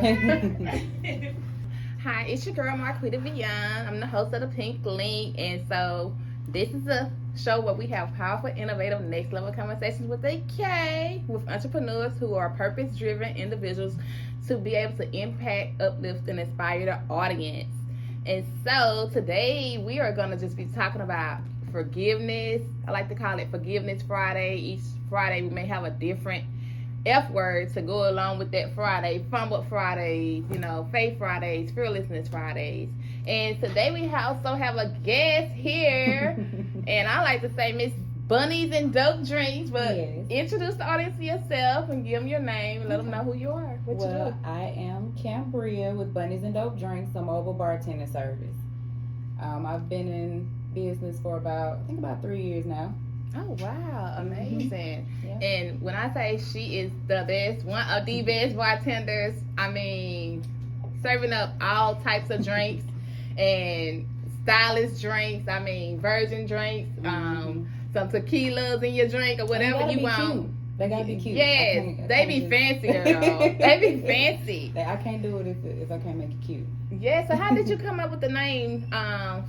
Hi, it's your girl Marquita Beyond. I'm the host of the Pink Link, and so this is a show where we have powerful, innovative, next level conversations with a K with entrepreneurs who are purpose-driven individuals to be able to impact, uplift, and inspire the audience. And so today we are going to just be talking about forgiveness. I like to call it Forgiveness Friday. Each Friday we may have a different F word to go along with that Friday. Fumble Fridays, Faith Fridays, Fearlessness Fridays. And today we also have a guest here. And I like to say Miss Bunnies and Dope Drinks. But yes. Introduce the audience to yourself and give them your name and let them know who you are. What you do. I am Kambria with Bunnies and Dope Drinks, a mobile bartending service. I've been in business for about 3 years now. Oh, wow. Amazing. Yeah. And when I say she is the best, one of the best bartenders, I mean, serving up all types of drinks and stylish drinks. I mean, virgin drinks, some tequilas in your drink or whatever you want. Cute. They gotta be cute. Yes, they be fancy, girl. They be fancy. I can't do it if I can't make it cute. Yeah, so how did you come up with the name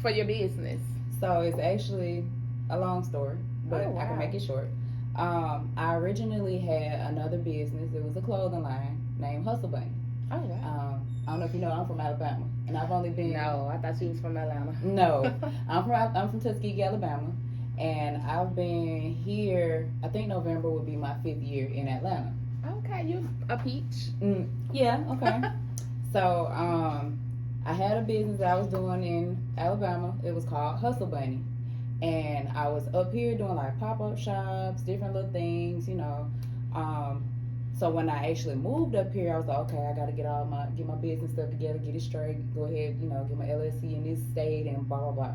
for your business? So it's actually a long story, but I can make it short. I originally had another business. It was a clothing line named Hustle Bunny. Oh, wow. I don't know if you know, I'm from Alabama, and I've only been... No, I thought you was from Atlanta. No, I'm from Tuskegee, Alabama, and I've been here, I think November would be my 5th year in Atlanta. Okay, you a peach. Yeah, okay. So, I had a business that I was doing in Alabama. It was called Hustle Bunny. And I was up here doing like pop-up shops, different little things, So when I actually moved up here, I was like, okay, I got to get my business stuff together, get it straight, go ahead, get my LLC in this state and blah, blah, blah.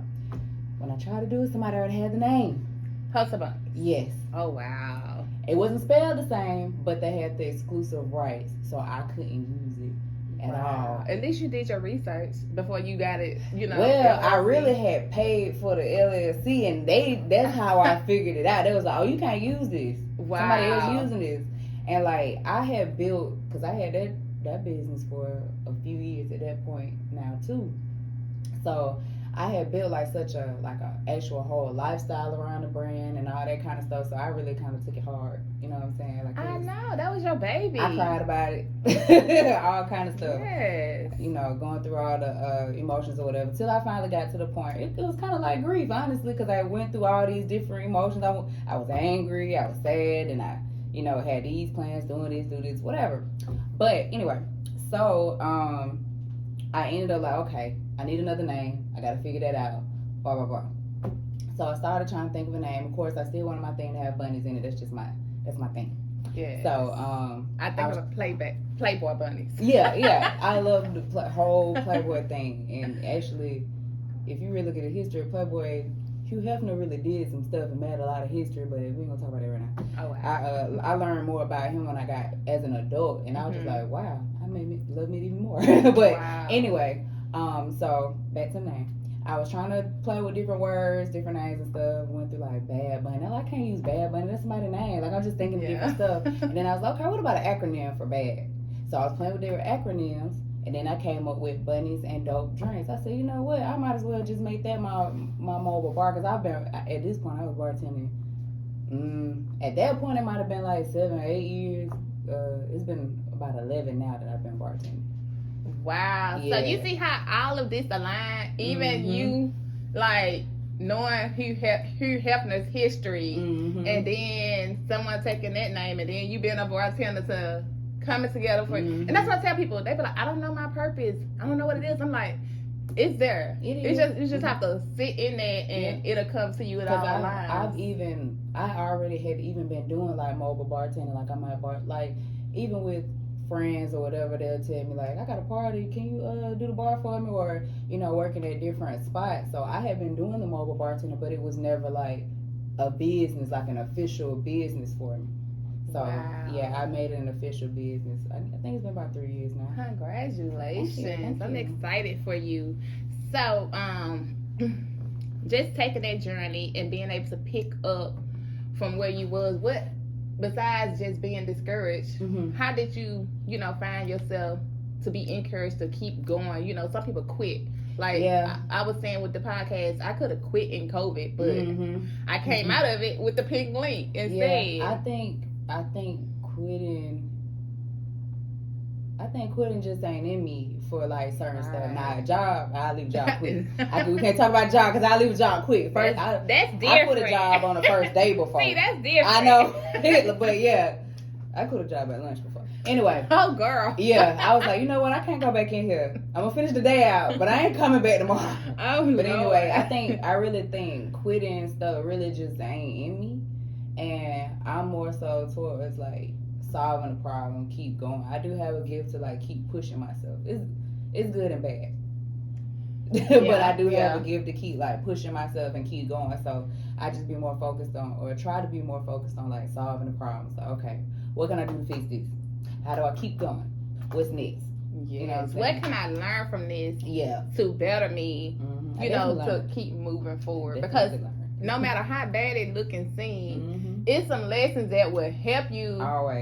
When I tried to do it, somebody already had the name. Hustle Bunny. Yes. Oh, wow. It wasn't spelled the same, but they had the exclusive rights, so I couldn't use it. At all. At least you did your research before you got it, Well, I really had paid for the LLC, and that's how I figured it out. They was like, oh, you can't use this. Wow. Somebody else using this. And like, I had built, because I had that business for a few years at that point now too. So I had built like such a actual whole lifestyle around the brand and all that kind of stuff. So I really kind of took it hard. You know what I'm saying? Like, I know, that was your baby. I cried about it. All kind of stuff. Yes. Going through all the emotions or whatever. Till I finally got to the point. It was kind of like grief, honestly, because I went through all these different emotions. I was angry, I was sad, and I, had these plans, doing this, do this, whatever. But anyway, so I ended up like, okay, I need another name. I got to figure that out. Blah, blah, blah. So I started trying to think of a name. Of course, I still wanted my thing to have bunnies in it. That's my thing. Yeah. So I think of Playboy bunnies. Yeah. I love the whole Playboy thing. And actually, if you really look at the history of Playboy, Hugh Hefner really did some stuff and made a lot of history, but we ain't gonna talk about that right now. Oh, wow. I learned more about him when I got as an adult, and I was just like, wow, I made me love me even more. But anyway, so back to the name. I was trying to play with different words, different names and stuff. Went through like Bad Bunny. I can't use Bad Bunny. That's somebody's name. Like, I'm just thinking of different stuff. And then I was like, okay, what about an acronym for bad? So I was playing with different acronyms. And then I came up with Bunnies and Dope Drinks. I said, you know what? I might as well just make that my mobile bar. Because at this point, I was bartending. At that point, it might have been like 7 or 8 years. It's been about 11 now that I've been bartending. Wow. Yeah. So you see how all of this align? Even you, like, knowing Hugh Hefner's history, and then someone taking that name, and then you being a bartender to coming together for and that's what I tell people. They be like, I don't know my purpose. I don't know what it is. I'm like, it's there. You just have to sit in there and it'll come to you. It all aligns. I already had even been doing like mobile bartending. Like I might like even with friends or whatever, they'll tell me like, I got a party, can you do the bar for me, or working at different spots. So I had been doing the mobile bartending, but it was never like a business, like an official business for me. So, yeah, I made it an official business. I think it's been about 3 years now. Congratulations. Thank you. I'm excited for you. So, just taking that journey and being able to pick up from where you was, what, besides just being discouraged, how did you, find yourself to be encouraged to keep going. You know, some people quit. Like I was saying with the podcast, I could have quit in COVID, but I came out of it with the pink link instead. Yeah, I think quitting just ain't in me for like certain stuff. Now, a job, I'll leave a job quick. We can't talk about a job because I'll leave a job quick. First, that's different. I quit a job on the first day before. See, that's different. I know, but yeah, I quit a job at lunch before. Anyway. Oh, girl. Yeah, I was like, you know what? I can't go back in here. I'm gonna finish the day out, but I ain't coming back tomorrow. Oh, but anyway, I really think quitting stuff really just ain't in me, and I'm more so towards like solving a problem, keep going. I do have a gift to like keep pushing myself. It's good and bad. But I do have a gift to keep like pushing myself and keep going. So I just be more focused on, or try to be more focused on like solving the problems. So, okay, what can I do to fix this? How do I keep going? What's next? Yes. You know what can I learn from this? Yeah. To better me. You know, to keep moving forward. Because no matter how bad it look and seem, it's some lessons that will help you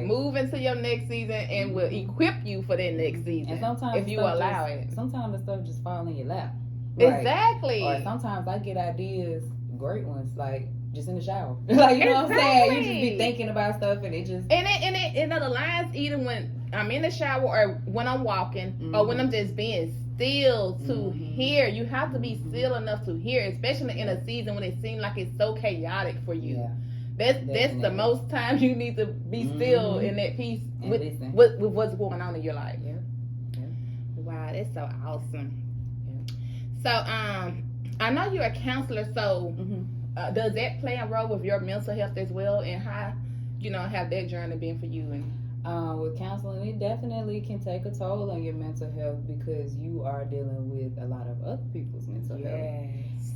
move into your next season and will equip you for that next season. And sometimes if you allow it. Sometimes the stuff just fall in your lap. Exactly. Or sometimes I get ideas, great ones, like just in the shower. Like, you know what I'm saying? You just be thinking about stuff and it just... And it aligns either when I'm in the shower or when I'm walking or when I'm just being still to hear. You have to be still enough to hear, especially in a season when it seems like it's so chaotic for you. Yeah. That's the most time you need to be still in that peace with what's going on in your life. Wow, that's so awesome. So I know you're a counselor, so does that play a role with your mental health as well, and how have that journey been for you? And with counseling, it definitely can take a toll on your mental health because you are dealing with a lot of other people's mental health.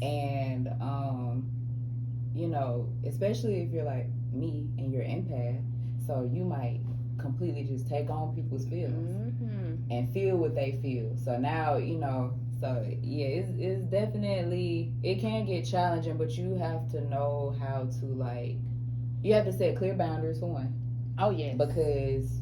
And especially if you're like me and you're empath, so you might completely just take on people's feelings and feel what they feel. So now it's definitely, it can get challenging, but you have to know how to you have to set clear boundaries for one. Oh yeah. Because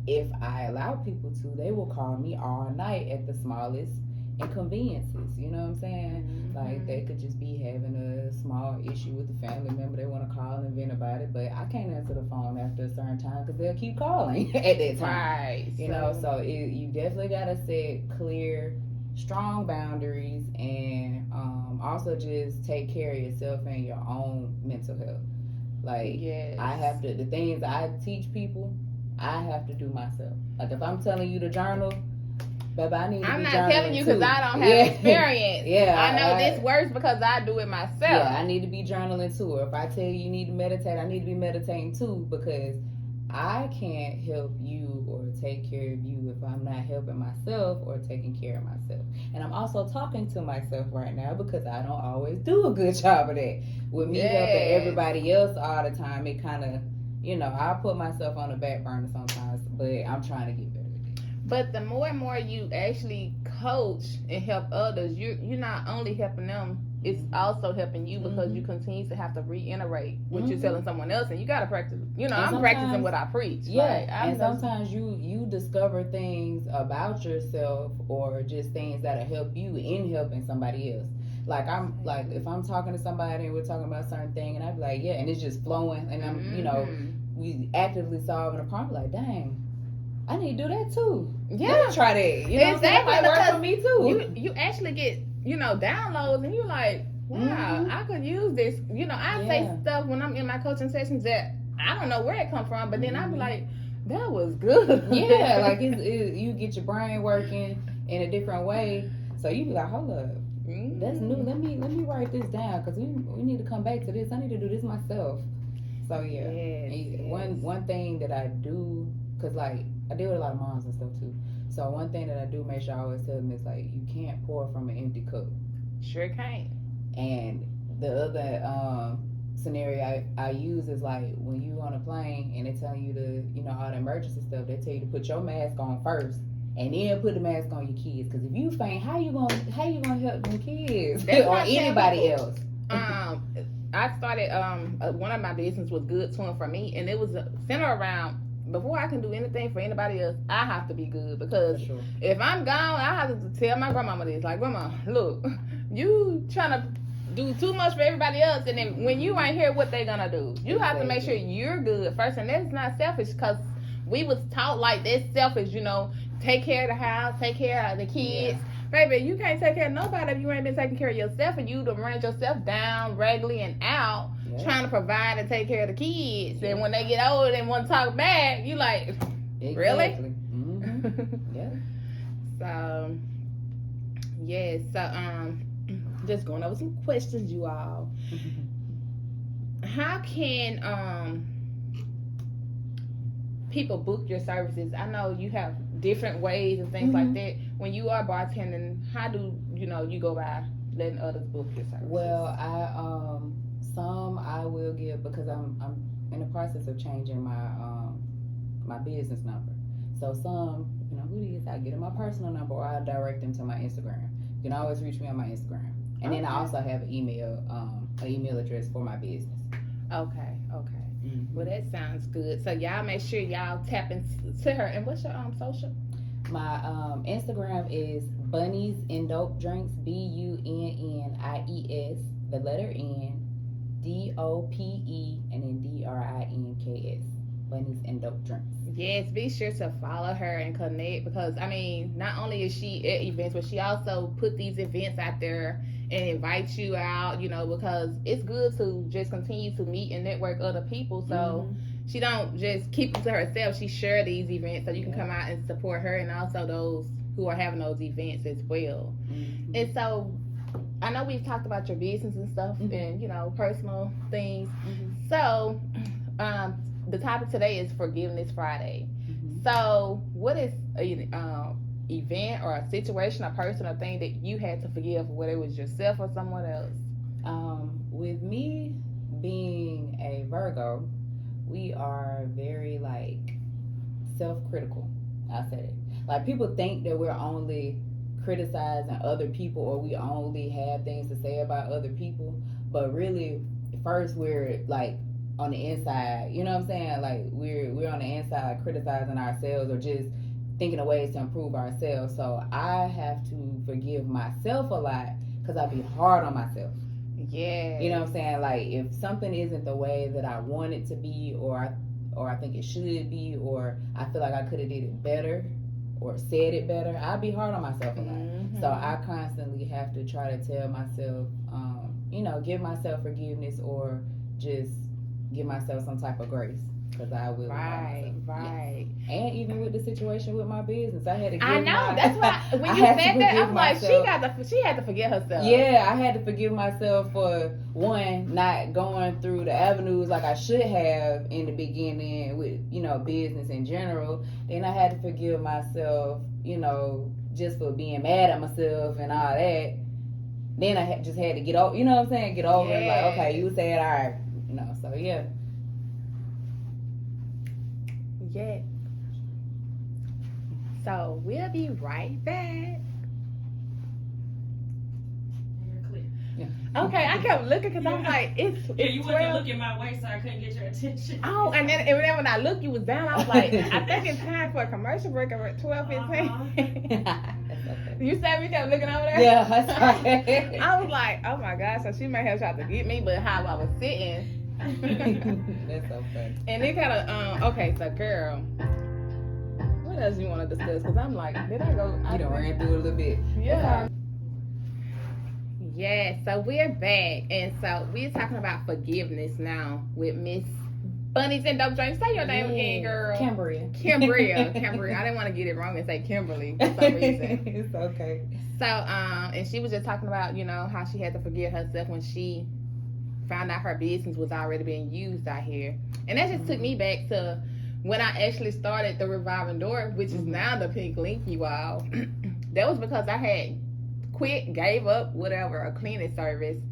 if I allow people to, they will call me all night at the smallest inconveniences. You know what I'm saying? Like they could just be having a small issue with a family member. They want to call and vent about it, but I can't answer the phone after a certain time because they'll keep calling at that time. Right. You know, so you definitely got to set clear, strong boundaries, and also just take care of yourself and your own mental health. Like, I have to, the things I teach people, I have to do myself. Like, if I'm telling you to journal, baby, I need to be journaling. I'm not telling you because I don't have experience. I know this works because I do it myself. Yeah, I need to be journaling too. Or if I tell you need to meditate, I need to be meditating too, because I can't help you or take care of you if I'm not helping myself or taking care of myself. And I'm also talking to myself right now because I don't always do a good job of that. With me helping everybody else all the time, it kind of, I put myself on the back burner sometimes, but I'm trying to get better at it. But the more and more you actually coach and help others, you're not only helping them, it's also helping you because you continue to have to reiterate what you're telling someone else, and you got to practice. I'm practicing what I preach. Yeah, and sometimes you discover things about yourself or just things that'll help you in helping somebody else. Like if I'm talking to somebody and we're talking about a certain thing, and I'd be like, and it's just flowing, and I'm we actively solving a problem. Like, dang, I need to do that too. Yeah, let me try that. That might work for me too. You actually get downloads, and you're like, wow, I could use this. I say stuff when I'm in my coaching sessions that I don't know where it come from, but then I be like, that was good. Yeah, like you get your brain working in a different way, so you be like, hold up, that's new. Let me write this down because we need to come back to this. I need to do this myself. So one thing that I do, because like I deal with a lot of moms and stuff too. So one thing that I do make sure I always tell them is like, you can't pour from an empty cup. Sure can't. And the other scenario I use is like when you on a plane and they telling you to, all the emergency stuff, they tell you to put your mask on first and then put the mask on your kids. Because if you faint, how you gonna help them kids or anybody else? I started one of my business was Good Twin for me, and it was centered around before I can do anything for anybody else, I have to be good, because For sure. if I'm gone, I have to tell my grandmama this. Like, grandma, look, you trying to do too much for everybody else, and then when you ain't here, what they gonna do? You have to make sure you're good first, and that's not selfish, because we was taught like that's selfish, you know, take care of the house, take care of the kids. Baby, you can't take care of nobody if you ain't been taking care of yourself, and you done run yourself down regularly and out trying to provide and take care of the kids. And when they get old and want to talk back, you like, really? Mm-hmm. Yeah. So, yeah. So, just going over some questions, you all. How can people book your services? I know you have different ways and things like that. When you are bartending, how do you go by letting others book your services? Well, I will give, because I'm in the process of changing my business number. So some, who it is, I get them my personal number, or I direct them to my Instagram. You can always reach me on my Instagram. And then I also have an email address for my business. Okay. Well, that sounds good. So y'all make sure y'all tap into her. And what's your social? My Instagram is BUNNIESNDOPEDRINKS, BUNNIES, the letter N, DOPE, and then DRINKS. Bunnies and Dope Drinks. Yes, be sure to follow her and connect, because not only is she at events, but she also put these events out there and invite you out, because it's good to just continue to meet and network other people. So she don't just keep it to herself. She share these events so you can come out and support her, and also those who are having those events as well. And so I know we've talked about your business and stuff and personal things. So the topic today is Forgiveness Friday. So what is an event or a situation, a person, or thing that you had to forgive, whether it was yourself or someone else? With me being a Virgo, we are very self-critical. I said it. Like, people think that we're only criticizing other people, or we only have things to say about other people, but really first we're on the inside, you know what I'm saying? Like, we're on the inside criticizing ourselves, or just thinking of ways to improve ourselves. So I have to forgive myself a lot, because I be hard on myself. Yeah. You know what I'm saying? Like, if something isn't the way that I want it to be, or I think it should be, or I feel like I could have did it better or said it better, I'd be hard on myself a lot. So I constantly have to try to tell myself, give myself forgiveness, or just give myself some type of grace, because I will. Right. Yes. And even with the situation with my business, I had to. That's why when you said that, I'm like, she had to forgive herself. Yeah, I had to forgive myself for, one, not going through the avenues like I should have in the beginning with business in general. Then I had to forgive myself, just for being mad at myself and all that. Then I just had to get over, get over it. Like, okay, you said, all right. So yeah. So we'll be right back. Yeah. Okay, I kept looking because I was like, it's you 12. wasn't looking my way, so I couldn't get your attention. Oh, and then when I looked, you was down. I was like, I think it's time for a commercial break at 12:15. Okay. You said we kept looking over there? Yeah, that's right. I was like, oh my gosh, so she may have tried to get me, but how I was sitting. That's so funny. And it kind of, okay, so girl, what else you want to discuss? Because I'm like, did I go? You done ran through it a little bit. Yeah. Yeah, so we're back. And so we're talking about forgiveness now with Miss Bunnies and Dope Drinks. Say your name again, girl. Kambria. I didn't want to get it wrong and say Kimberly for some reason. It's okay. So, and she was just talking about, how she had to forgive herself when she found out her business was already being used out here. And that just took me back to when I actually started the Revolving Door, which is now the Pink Link, you all. That was because I had gave up whatever, a cleaning service.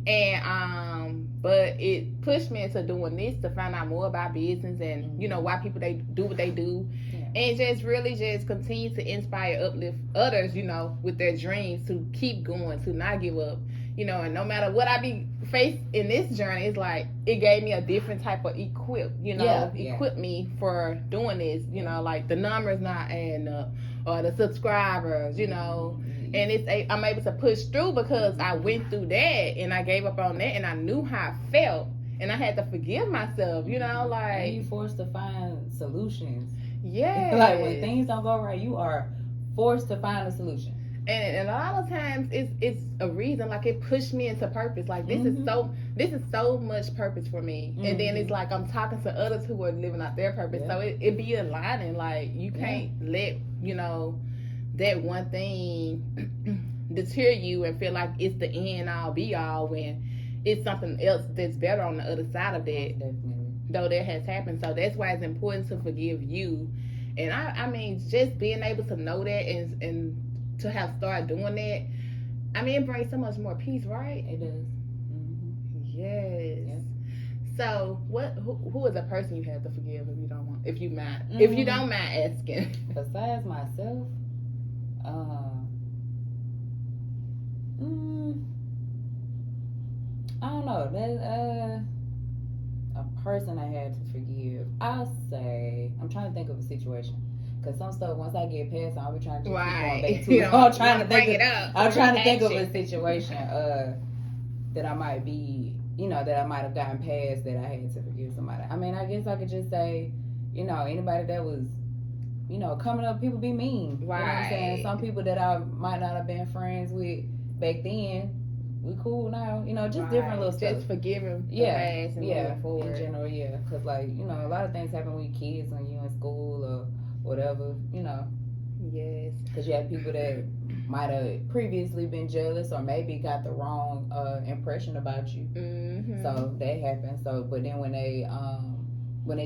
And but it pushed me into doing this to find out more about business and why people they do what they do, and just really just continue to inspire, uplift others, with their dreams, to keep going, to not give up, you know, and no matter what I be faced in this journey, it's like it gave me a different type of equip me for doing this, you know, like the numbers not adding up or the subscribers, you know, and I'm able to push through because I went through that and I gave up on that and I knew how I felt and I had to forgive myself, you know, like. And you forced to find solutions. Yeah. Like when things don't go right, you are forced to find a solution. And a lot of times it's a reason, like it pushed me into purpose. Like this is so much purpose for me. And then it's like I'm talking to others who are living out their purpose. So it be aligning. Like you can't let, you know, that one thing deter you and feel like it's the end all be all when it's something else that's better on the other side of that. Definitely. Though that has happened. So that's why it's important to forgive you. And I mean just being able to know that and to have started doing that, I mean, it brings so much more peace, right? It does. Yes. Yep. So, who is a person you have to forgive if you don't mind asking? Besides myself, I don't know. There's a person I had to forgive. I'll say I'm trying to think of a situation. Because some stuff, once I get past, I'll be trying to keep going back to it. I'm trying to think of a situation that I might be, you know, that I might have gotten past that I had to forgive somebody. I mean, I guess I could just say, you know, anybody that was, you know, coming up, people be mean. Right. You know what I'm saying? Some people that I might not have been friends with back then, we cool now. You know, just different little stuff. Just forgiving the past and moving forward. In general, yeah. Because, like, you know, a lot of things happen when you're kids, when you're in school or whatever, you know. Yes. Because you have people that might have previously been jealous or maybe got the wrong impression about you. So that happens. So, but then when they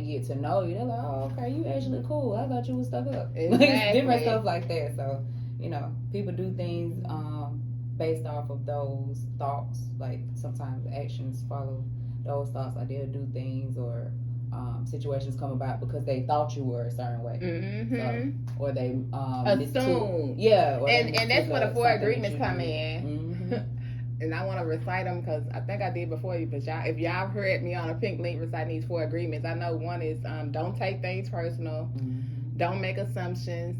get to know you, they're like, oh, okay, you actually cool. I thought you was stuck up. Exactly. Different stuff like that. So, you know, people do things based off of those thoughts. Like sometimes actions follow those thoughts. Like they'll do things or situations come about because they thought you were a certain way, so, or they assume, and that's where the 4 agreements come in. And I want to recite them because I think I did before you. But if y'all heard me on a pink link reciting these 4 agreements, I know one is don't take things personal, don't make assumptions,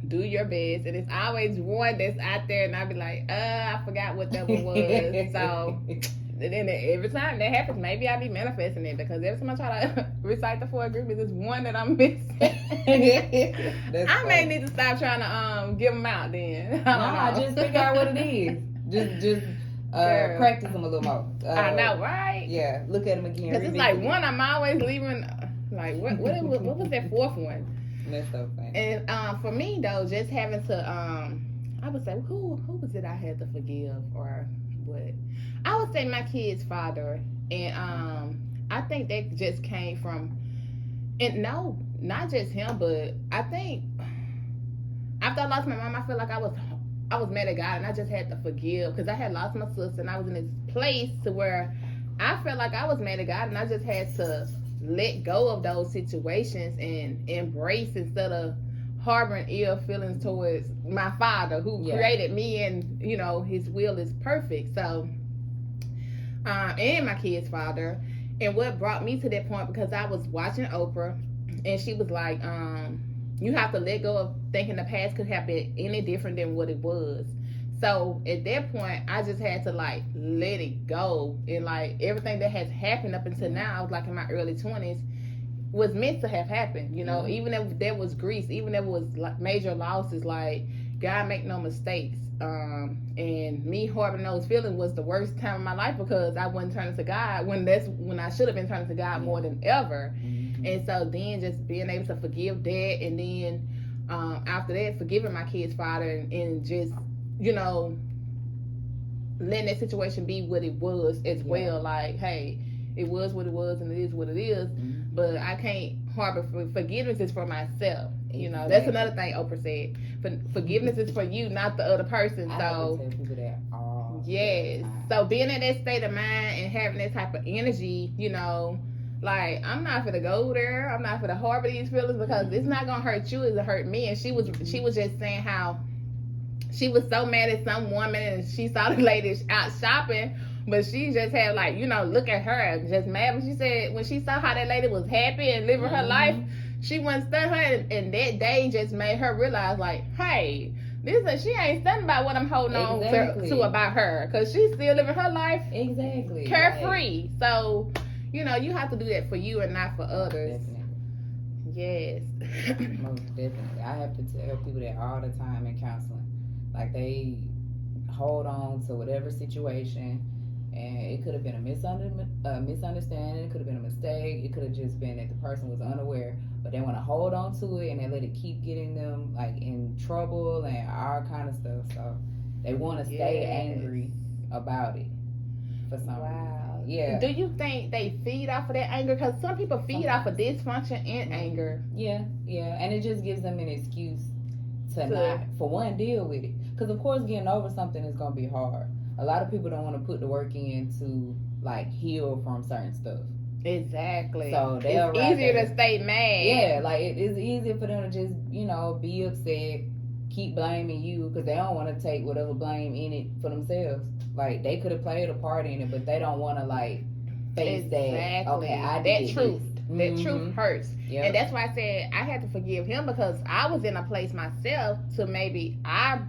do your best, and it's always one that's out there, and I be like, I forgot what that one was. So. And then every time that happens, maybe I be manifesting it because every time I try to recite the 4 agreements, there's one that I'm missing. I may need to stop trying to give them out then. Just figure out what it is. Just practice them a little more. I know, right? Yeah, look at them again. Because it's like one I'm always leaving. Like what was that 4th one? That's so funny. And for me though, just having to I would say who was it I had to forgive or what? I would say my kid's father, and I think that just came from, and no, not just him, but I think after I lost my mom, I feel like I was mad at God, and I just had to forgive because I had lost my sister, and I was in this place to where I felt like I was mad at God, and I just had to let go of those situations and embrace instead of harboring ill feelings towards my father who created me, and you know his will is perfect. So and my kid's father, and what brought me to that point because I was watching Oprah and she was like you have to let go of thinking the past could have been any different than what it was. So at that point I just had to like let it go, and like everything that has happened up until now, I was like in my early 20s, was meant to have happened, you know. Even if there was grief, even if it was like major losses, like God make no mistakes, and me harboring those feelings was the worst time of my life because I wasn't turning to God when I should have been turning to God more than ever. And so then just being able to forgive that, and then after that forgiving my kid's father, and just, you know, letting that situation be what it was as well. Like, hey, it was what it was and it is what it is, but I can't harbor forgiveness is for myself. You know, that's another thing Oprah said. Forgiveness is for you, not the other person. So, tell people that all yes. So being in that state of mind and having that type of energy, you know, like I'm not gonna go there. I'm not gonna harbor these feelings because it's not gonna hurt you. It's gonna hurt me. And she was just saying how she was so mad at some woman and she saw the lady out shopping, but she just had like, you know, look at her and just mad. When she said, when she saw how that lady was happy and living her life, she wasn't stunned her, and that day just made her realize like, hey, she ain't stunned about what I'm holding on to about her, because she's still living her life carefree. So, you know, you have to do that for you and not for others. Yes. Most definitely. I have to tell people that all the time in counseling. Like, they hold on to whatever situation, and it could have been a misunderstanding, it could have been a mistake, it could have just been that the person was unaware, but they want to hold on to it and they let it keep getting them like in trouble and all kind of stuff. So they want to stay angry about it for some reason. Yeah. Do you think they feed off of that anger? Because some people feed off of dysfunction and anger. Yeah, and it just gives them an excuse to not, for one, deal with it. Because of course, getting over something is gonna be hard. A lot of people don't want to put the work in to like heal from certain stuff. Exactly. So it's easier to stay mad. Yeah, like it's easier for them to just, you know, be upset, keep blaming you, because they don't want to take whatever blame in it for themselves. Like, they could have played a part in it, but they don't want to like face that. Okay, I did that truth. This. That truth hurts. Yep. And that's why I said I had to forgive him, because I was in a place myself to maybe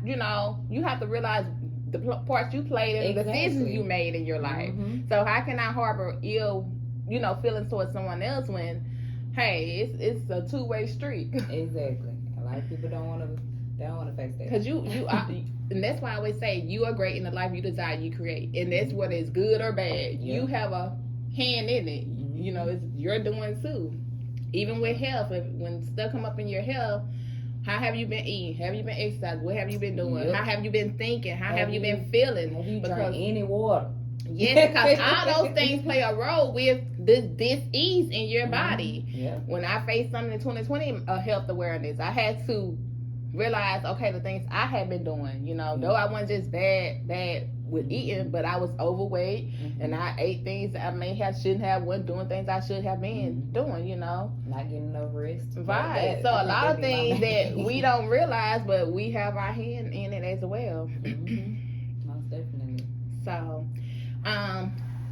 you know, you have to realize the parts you played and the decisions you made in your life. So how can I harbor ill, you know, feelings towards someone else when, hey, it's a two-way street. Exactly. A lot of people don't want to face that. Because you and that's why I always say you are great in the life you desire, you create, and that's whether it's good or bad. You have a hand in it. You know, it's your doing too. Even with health, when stuff come up in your health, how have you been eating? Have you been exercising? What have you been doing? How have you been thinking? How have you been feeling? Have you drank any water? Yes, because all those things play a role with this dis-ease in your body. Yeah. When I faced something in 2020, a health awareness, I had to realize, okay, the things I had been doing, you know, though I wasn't just bad with eating, but I was overweight and I ate things that I shouldn't have, wasn't doing things I should have been doing, you know. Not getting enough rest. Right. So a lot of things that we don't realize, but we have our hand in it as well. Most definitely. So,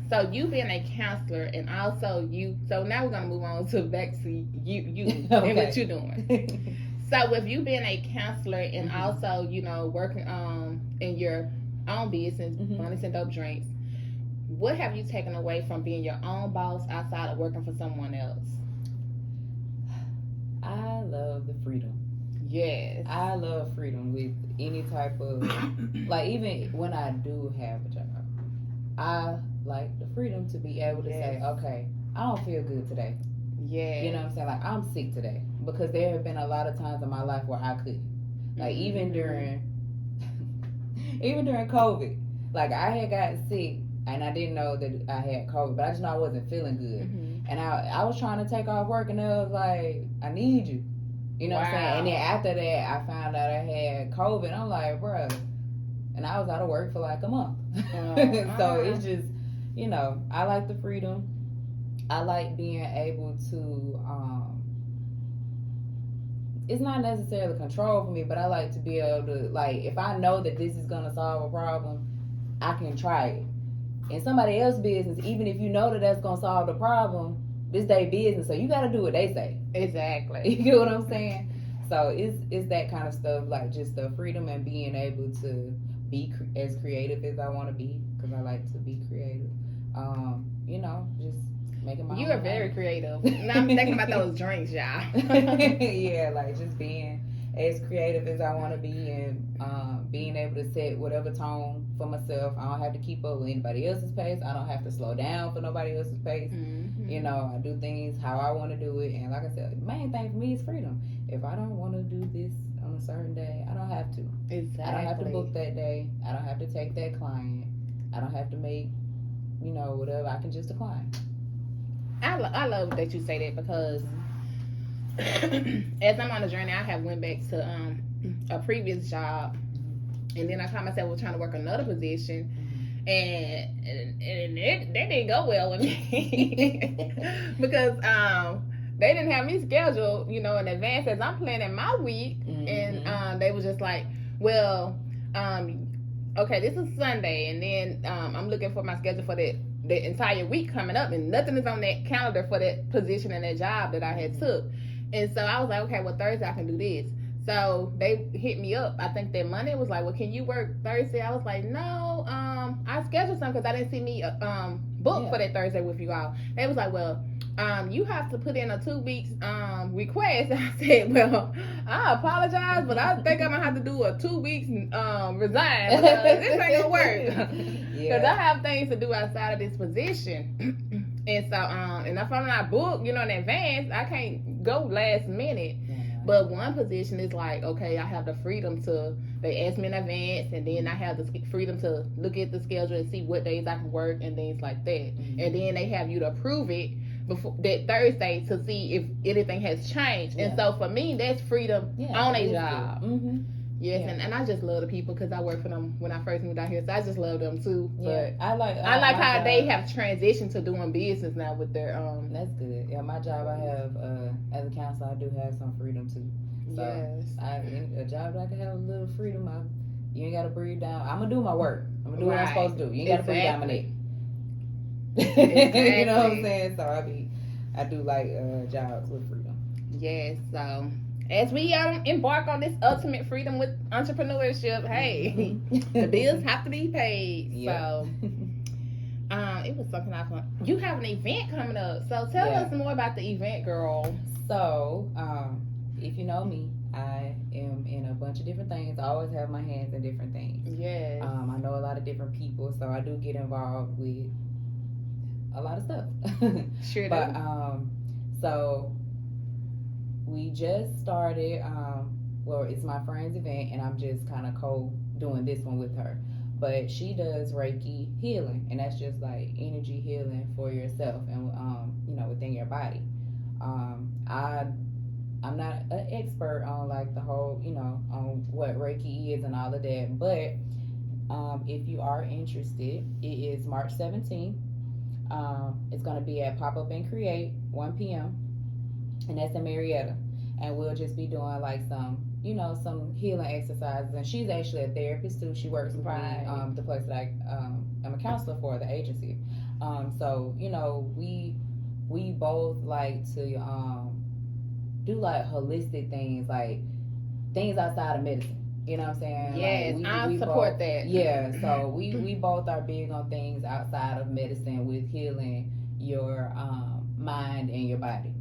so you being a counselor, and also so now we're gonna move on to back to you and what you're doing. So with you being a counselor and also, you know, working in your own business, Bunnies and Dope Drinks, what have you taken away from being your own boss outside of working for someone else? I love the freedom. Yes. I love freedom with any type of, like, even when I do have a job, I like the freedom to be able to say, okay, I don't feel good today. Yeah. You know what I'm saying? Like, I'm sick today. Because there have been a lot of times in my life where I couldn't. Like, even during COVID. Like, I had gotten sick and I didn't know that I had COVID, but I just know I wasn't feeling good. And I was trying to take off work and it was like, I need you. You know what I'm saying? And then after that, I found out I had COVID. I'm like, bro. And I was out of work for like a month. So it's just, you know, I like the freedom. I like being able to, it's not necessarily control for me, but I like to be able to, like, if I know that this is going to solve a problem, I can try it. In somebody else's business, even if you know that that's going to solve the problem, this their business, so you got to do what they say. Exactly. You get what I'm saying? So it's that kind of stuff, like just the freedom and being able to be as creative as I want to be, because I like to be creative. You know, just making my You are very creative. Now I'm thinking about those drinks, y'all. Yeah, like just being as creative as I want to be, and being able to set whatever tone for myself. I don't have to keep up with anybody else's pace. I don't have to slow down for nobody else's pace. You know, I do things how I want to do it. And like I said, the main thing for me is freedom. If I don't want to do this on a certain day, I don't have to. Exactly. I don't have to book that day. I don't have to take that client. I don't have to make, you know, whatever. I can just decline. I love that you say that, because as I'm on the journey, I have went back to a previous job, and then I found myself trying to work another position, and that didn't go well with me because they didn't have me scheduled, you know, in advance as I'm planning my week, and they was just like, well, okay, this is Sunday, and then I'm looking for my schedule for the entire week coming up, and nothing is on that calendar for that position and that job that I had took. And so I was like, okay, well, Thursday I can do this. So they hit me up. I think that Monday was like, well, can you work Thursday? I was like, no, I scheduled something because I didn't see me book for that Thursday with you all. They was like, well, you have to put in a 2 weeks request. I said, well, I apologize, but I think I'm gonna have to do a 2 weeks resign because this ain't gonna work. Because I have things to do outside of this position. And so, and if I'm not booked, in advance, I can't go last minute. But one position is like, okay, I have the freedom to, they ask me in advance, and then I have the freedom to look at the schedule and see what days I can work and things like that. Mm-hmm. And then they have you to approve it before that Thursday to see if anything has changed. And so for me, that's freedom on a job. Mm-hmm. Yes, and I just love the people because I worked for them when I first moved out here, so I just love them too. But I like how they have transitioned to doing business now with their That's good. Yeah, my job, I have as a counselor, I do have some freedom too. So a job that I can have a little freedom. You ain't gotta breathe down. I'm gonna do my work. I'm gonna do what I'm supposed to do. You ain't gotta breathe down my neck. You know what I'm saying? So I do like jobs with freedom. Yes. So as we embark on this ultimate freedom with entrepreneurship, hey, the bills have to be paid. Yep. So, it was something I thought. You have an event coming up, so tell us more about the event, girl. So, if you know me, I am in a bunch of different things. I always have my hands in different things. Yes. I know a lot of different people, so I do get involved with a lot of stuff. Sure. But so we just started, it's my friend's event, and I'm just kind of doing this one with her. But she does Reiki healing, and that's just like energy healing for yourself and, within your body. I'm not an expert on like the whole, on what Reiki is and all of that. But if you are interested, it is March 17th. It's going to be at Pop Up and Create, 1 p.m. And that's in Marietta. And we'll just be doing like some healing exercises. And she's actually a therapist too. She works with me, the place that I'm a counselor for, the agency. So, we both like to do like holistic things, like things outside of medicine. You know what I'm saying? Yes, like I support that. Yeah, so we both are big on things outside of medicine with healing your mind and your body.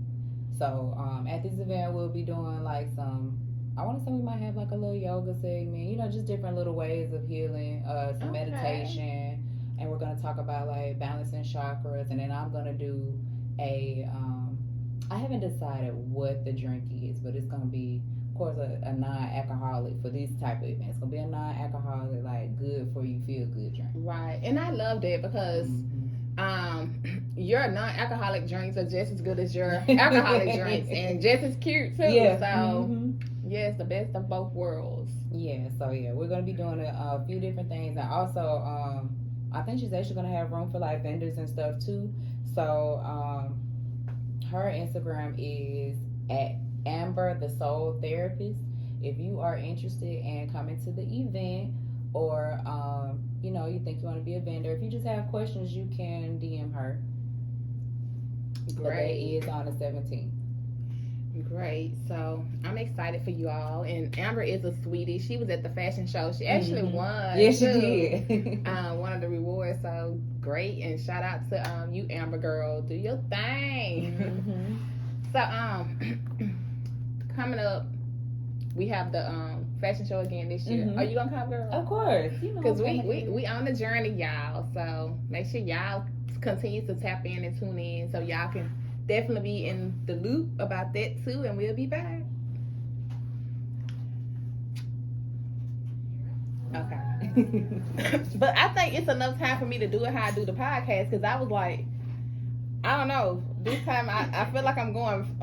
So at this event, we'll be doing like I want to say we might have like a little yoga segment, just different little ways of healing, some meditation, and we're going to talk about like balancing chakras, and then I'm going to do I haven't decided what the drink is, but it's going to be, of course, a non-alcoholic for these type of events. It's going to be a non-alcoholic, like good for you, feel good drink. Right, and I love that because your non-alcoholic drinks are just as good as your alcoholic drinks and just as cute too. Yeah. So yes, the best of both worlds. Yeah. So we're gonna be doing a few different things, and also I think she's actually gonna have room for like vendors and stuff too. So her Instagram is at Amber the Soul Therapist. If you are interested in coming to the event, or you think you want to be a vendor, if you just have questions, you can DM her. Great. But that is on the 17th. Great. So I'm excited for you all. And Amber is a sweetie. She was at the fashion show. She actually won. Yes, she did. One of the rewards. So great. And shout out to you, Amber girl. Do your thing. So coming up, we have the fashion show again this year. Are you gonna come, girl? Of course. Because we on the journey, y'all. So make sure y'all continue to tap in and tune in so y'all can definitely be in the loop about that too, and we'll be back. Okay. But I think it's enough time for me to do it how I do the podcast, because I was like, I don't know, this time I feel like I'm going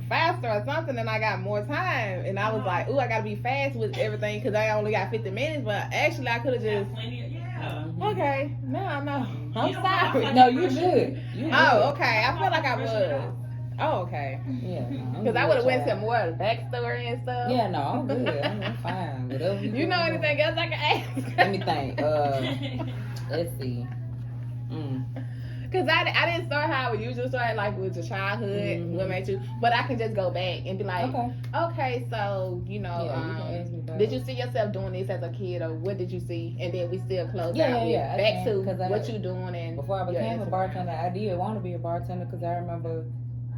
faster or something, and I got more time, and I was like, ooh, I gotta be fast with everything because I only got 50 minutes, but actually I could have just okay, no, I'm sorry. No, you good. Okay, I feel like I was. Oh, okay. Yeah. Because I would have went to more of the backstory and stuff. Yeah, no, I'm good. I'm fine. Whatever you know anything else I can ask? Let me think. Let's see. Cause I didn't start how I would usually start, like with your childhood, what made you. But I can just go back and be like, okay, so you know, did you see yourself doing this as a kid, or what did you see? And then we still close out with back to what you doing. And before I became a bartender, I did want to be a bartender because I remember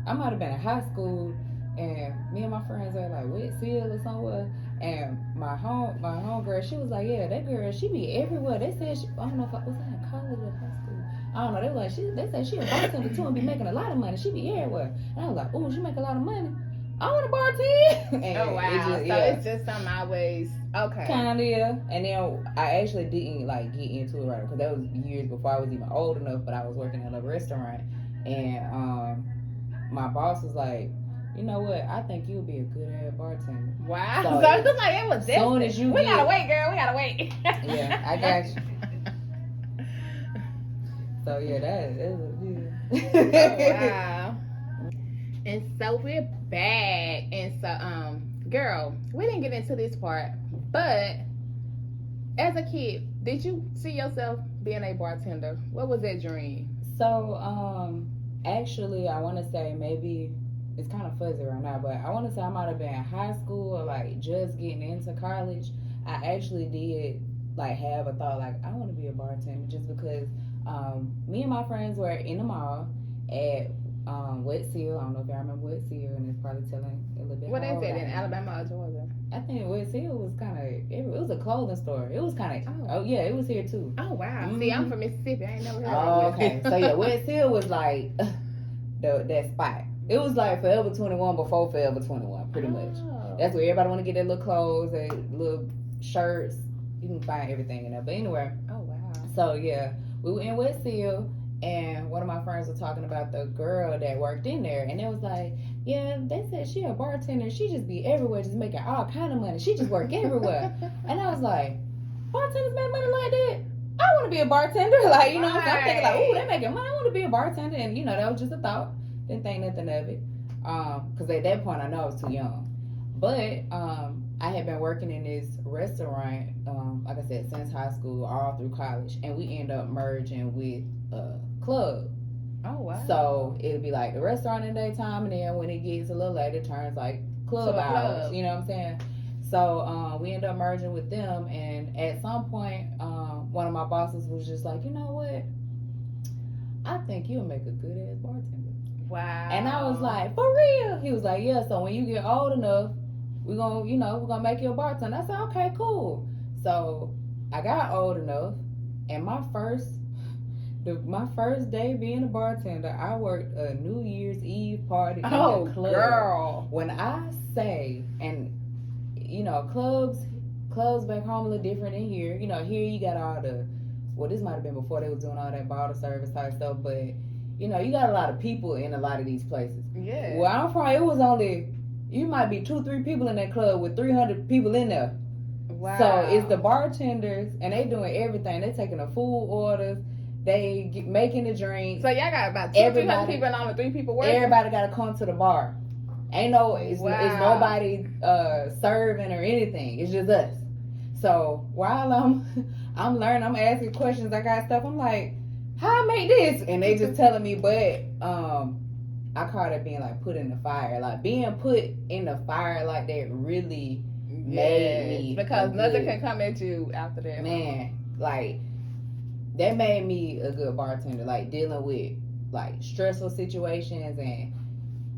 I might have been in high school, and me and my friends were like Whitfield or somewhere. And my home girl, she was like, yeah, that girl, she be everywhere. They said, I don't know if I was in college or high school. I don't know. They were like, they said she a bartender too and be making a lot of money. She be everywhere. And I was like, oh, she make a lot of money. I want to bartend. Oh wow! It's just something I always kind of, yeah. And then I actually didn't like get into it right because that was years before I was even old enough. But I was working at a restaurant, and my boss was like, you know what? I think you'll be a good ass bartender. Wow. So it was like it was destined. Soon as you gotta wait, girl. We gotta wait. Yeah, I got you. So yeah, that was good. Oh, wow. And so we're back. And so girl, we didn't get into this part, but as a kid, did you see yourself being a bartender? What was that dream? So actually I wanna say maybe it's kind of fuzzy right now, but I want to say I might have been in high school or like just getting into college. I actually did like have a thought like I want to be a bartender just because me and my friends were in the mall at Wet Seal. I don't know if y'all remember Wet Seal, and it's probably telling a little bit. What is it in Alabama or Georgia? I think Wet Seal was kind of it was a clothing store. It was kind of yeah, it was here too. Oh wow! See, I'm from Mississippi. I ain't never heard of it. Okay, so yeah, Wet Seal was like that spot. It was like Forever 21 before Forever 21, pretty much. That's where everybody want to get their little clothes, their little shirts. You can find everything in there. But anyway. Oh, wow. So, yeah, we were in West Seal, and one of my friends was talking about the girl that worked in there. And it was like, yeah, they said she a bartender. She just be everywhere, just making all kind of money. She just work everywhere. And I was like, bartenders make money like that? I want to be a bartender. Like, you know, so I'm thinking like, ooh, they making money. I want to be a bartender. And, you know, that was just a thought. Didn't think nothing of it, because at that point I know I was too young. But I had been working in this restaurant, like I said, since high school, all through college, and we end up merging with Club. Oh wow! So it'll be like the restaurant in the daytime, and then when it gets a little later, it turns like club hours. You know what I'm saying? So we end up merging with them, and at some point, one of my bosses was just like, you know what? I think you'll make a good ass bartender. Wow. And I was like, for real? He was like, yeah, so when you get old enough, we're gonna make you a bartender. I said, okay, cool. So I got old enough, and my first day being a bartender, I worked a New Year's Eve party in the club. Girl. When I say, and you know, clubs back home a little different than here. You know, here you got all the, well, this might have been before they was doing all that bottle service type stuff, but you know, you got a lot of people in a lot of these places. Yeah. Well, I'm from, it was only, you might be 2-3 people in that club with 300 people in there. Wow. So it's the bartenders, and they doing everything. They taking the food orders, making the drinks. So y'all got about 200-300 people and only 3 people working? Everybody got to come to the bar. Ain't no, it's nobody serving or anything. It's just us. So while I'm learning, I'm asking questions, I got stuff, I'm like, how I make this? And they just telling me, but I call it being like put in the fire. Like being put in the fire like that really made me, because nothing can come at you after that. Man, like that made me a good bartender. Like dealing with like stressful situations and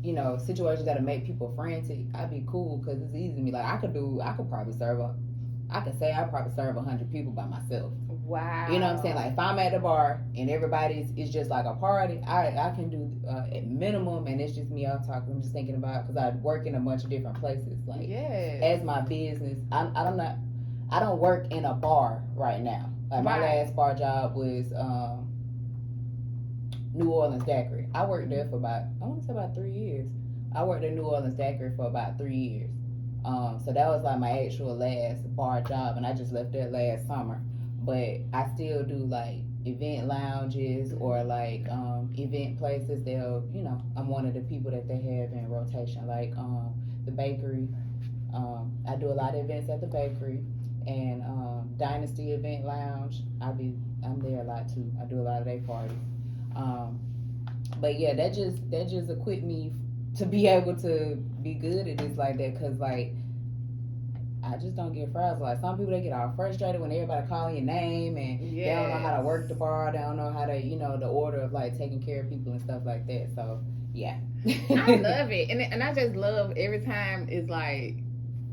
you know situations that'll make people frantic. I'd be cool because it's easy to me. Like I could probably serve 100 people by myself. Wow. You know what I'm saying? Like if I'm at the bar and everybody's it's just like a party, I can do at minimum, and it's just me out talking. I'm just thinking about because I work in a bunch of different places. Like as my business, I don't work in a bar right now. Like my last bar job was New Orleans Daiquiri. I worked there for about 3 years. I worked at New Orleans Daiquiri for about 3 years. So that was like my actual last bar job, and I just left that last summer. But I still do like event lounges or like event places. They'll, you know, I'm one of the people that they have in rotation, like the bakery. I do a lot of events at the bakery, and Dynasty Event Lounge. I'm there a lot too. I do a lot of their parties. But yeah, that just equipped me to be able to be good at this like that, because like I just don't get frazzled. Like some people, they get all frustrated when everybody calling your name and they don't know how to work the bar. They don't know how to, the order of like taking care of people and stuff like that. So yeah, I love it, and I just love every time it's like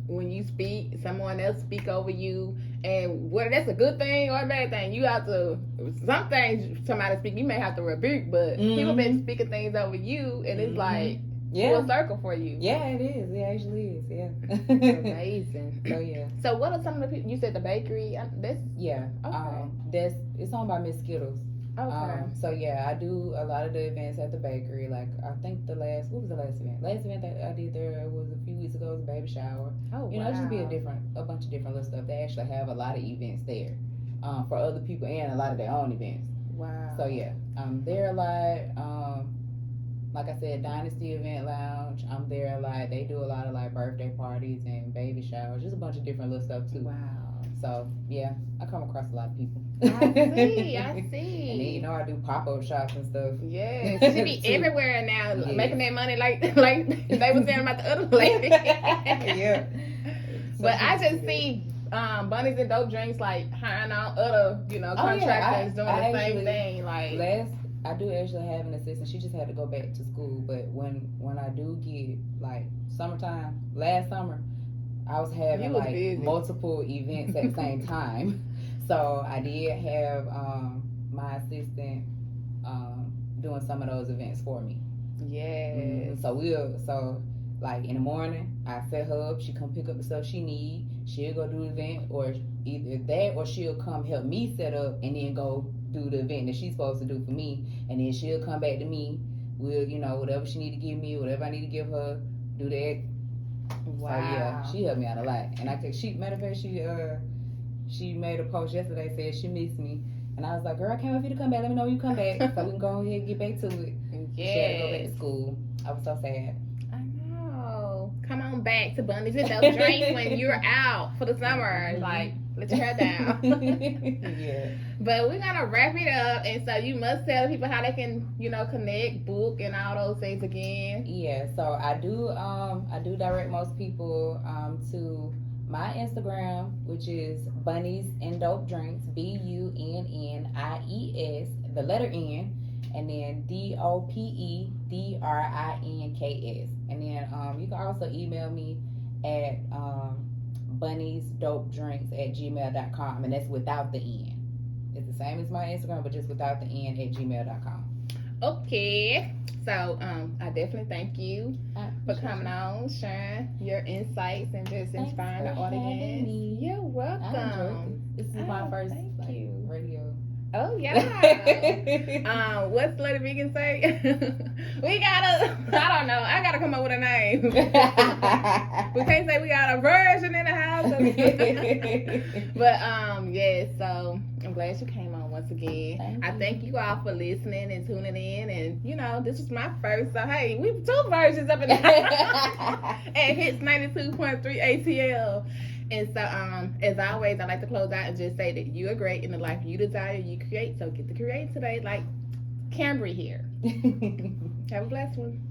when you speak, someone else speak over you, and whether that's a good thing or a bad thing, you have to. Some things somebody speak, you may have to rebuke, but people been speaking things over you, and it's like. Full circle for you. Yeah, it is. It actually is. Yeah. Amazing. So yeah. So what are some of the people you said the bakery? Okay. It's owned by Miss Skittles. Okay. So yeah, I do a lot of the events at the bakery. Like I think what was the last event? Last event that I did there was a few weeks ago. It was a baby shower. Oh wow. It just be a bunch of different little stuff. They actually have a lot of events there, for other people and a lot of their own events. Wow. So yeah, I'm there a lot. Like I said, Dynasty Event Lounge, I'm there a lot. They do a lot of like birthday parties and baby showers, just a bunch of different little stuff too. Wow. So yeah, I come across a lot of people. I see. And then I do pop-up shops and stuff. Yes, she be everywhere now, making that money like they was saying about the other lady. Yeah. But I just see Bunnies and Dope Drinks like hiring on other, contractors doing the same thing. Like I do actually have an assistant. She just had to go back to school. But when I do get like summertime, last summer, I was having like busy. Multiple events at the same time. So I did have my assistant doing some of those events for me. Yes. So like in the morning, I set her up. She come pick up the stuff she need. She'll go do the event, or either that, or she'll come help me set up and then go do the event that she's supposed to do for me, and then she'll come back to me. We'll, whatever she need to give me, whatever I need to give her, do that. Wow. So yeah, she helped me out a lot. And matter of fact, she made a post yesterday, said she missed me, and I was like, girl, I can't wait for you to come back. Let me know when you come back so we can go ahead and get back to it. Yeah. She had to go back to school. I was so sad. I know. Come on back to Bunnies and Dope Drinks when you're out for the summer. Like, let your hair down. Yeah. But we're gonna wrap it up, and so you must tell people how they can, connect, book, and all those things again. Yeah. So I do direct most people to my Instagram, which is Bunnies and Dope Drinks, BUNNIES, the letter N, and then DOPEDRINKS, and then you can also email me at bunniesdopedrinks@gmail.com, and that's without the N. It's the same as my Instagram, but just without the N at gmail.com. Okay. So I definitely thank you for coming on, sharing your insights, and just inspiring the audience. You're welcome. This is my first radio. Oh yeah. What's Lady Vegan say? I don't know. I gotta come up with a name. We can't say we got a version in the house. But yeah, so I'm glad you came on once again. I thank you all for listening and tuning in, and this is my first, so hey, we 2 versions up in the house. And hits 92.3 ATL. And so, as always, I like to close out and just say that you are great in the life you desire, you create. So get to create today, like Kambria here. Have a blessed one.